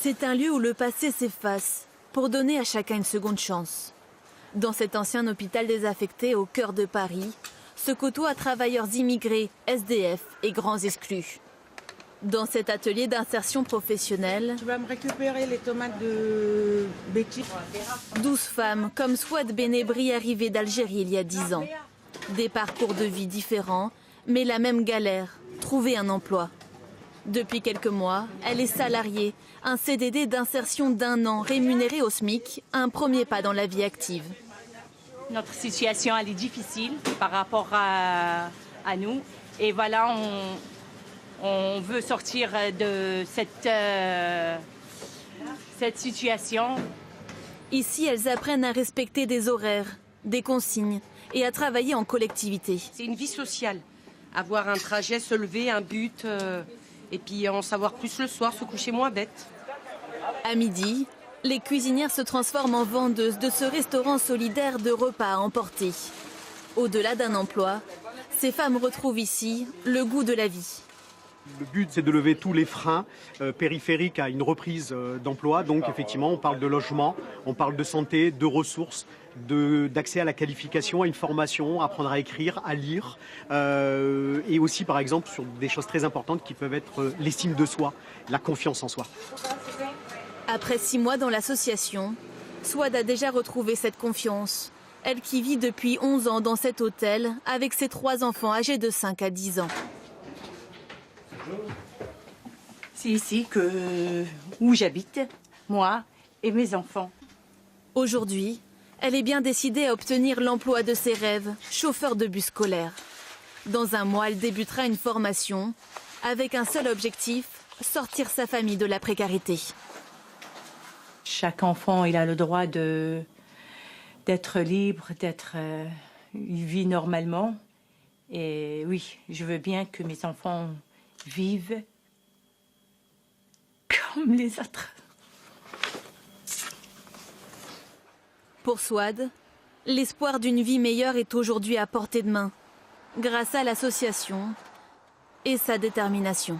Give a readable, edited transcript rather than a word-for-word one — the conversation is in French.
C'est un lieu où le passé s'efface pour donner à chacun une seconde chance. Dans cet ancien hôpital désaffecté au cœur de Paris, se côtoient travailleurs immigrés, SDF et grands exclus. Dans cet atelier d'insertion professionnelle, tu vas me récupérer les tomates de Betty. 12 femmes comme Souad Benebri arrivées d'Algérie il y a 10 ans. Des parcours de vie différents, mais la même galère, trouver un emploi. Depuis quelques mois, elle est salariée, un CDD d'insertion d'1 an rémunéré au SMIC, un premier pas dans la vie active. Notre situation, elle est difficile par rapport à nous. Et voilà, on veut sortir de cette situation. Ici, elles apprennent à respecter des horaires, des consignes et à travailler en collectivité. C'est une vie sociale. Avoir un trajet, se lever, un but, et puis en savoir plus le soir, se coucher moins bête. À midi, les cuisinières se transforment en vendeuses de ce restaurant solidaire de repas à emporter. Au-delà d'un emploi, ces femmes retrouvent ici le goût de la vie. Le but, c'est de lever tous les freins périphériques à une reprise d'emploi. Donc, effectivement, on parle de logement, on parle de santé, de ressources, d'accès à la qualification, à une formation, apprendre à écrire, à lire. Et aussi, par exemple, sur des choses très importantes qui peuvent être l'estime de soi, la confiance en soi. Après 6 mois dans l'association, Souad a déjà retrouvé cette confiance. Elle qui vit depuis 11 ans dans cet hôtel avec ses 3 enfants âgés de 5 à 10 ans. C'est ici où j'habite, moi et mes enfants. Aujourd'hui, elle est bien décidée à obtenir l'emploi de ses rêves, chauffeur de bus scolaire. Dans un mois, elle débutera une formation avec un seul objectif, sortir sa famille de la précarité. Chaque enfant, il a le droit d'être libre, il vit normalement. Et oui, je veux bien que mes enfants vivent comme les autres. Pour Souad, l'espoir d'une vie meilleure est aujourd'hui à portée de main, grâce à l'association et sa détermination.